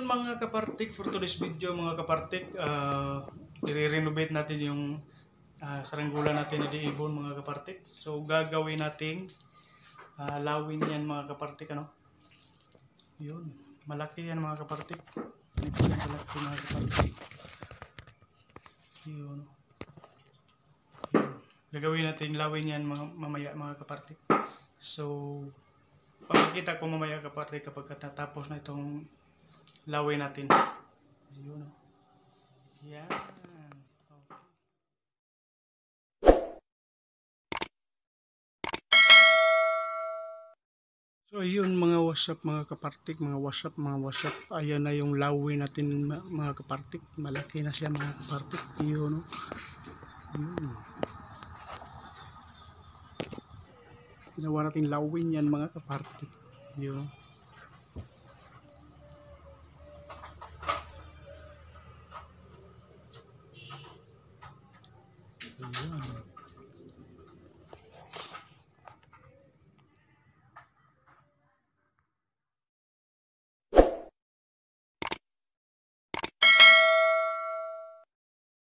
yun mga kapartik, for today's video mga kapartik, i-renovate natin yung saranggola natin na diibon mga kapartik. So gagawin natin lawin yan mga kapartik, ano? Yun, malaki yan mga kapartik. Malaki mga kapartik. Yun. Gagawin natin lawin yan mamaya mga kapartik. So pakikita ko mamaya kapartik kapag natapos na itong lawin natin. Yun. Yan. Okay. So yun mga WhatsApp mga kapartik, mga WhatsApp. Ayan na yung lawin natin mga kapartik. Malaki na siya mga kapartik. Yun. Yun. Ginawa natin lawin yan mga kapartik. Yun. Ayan.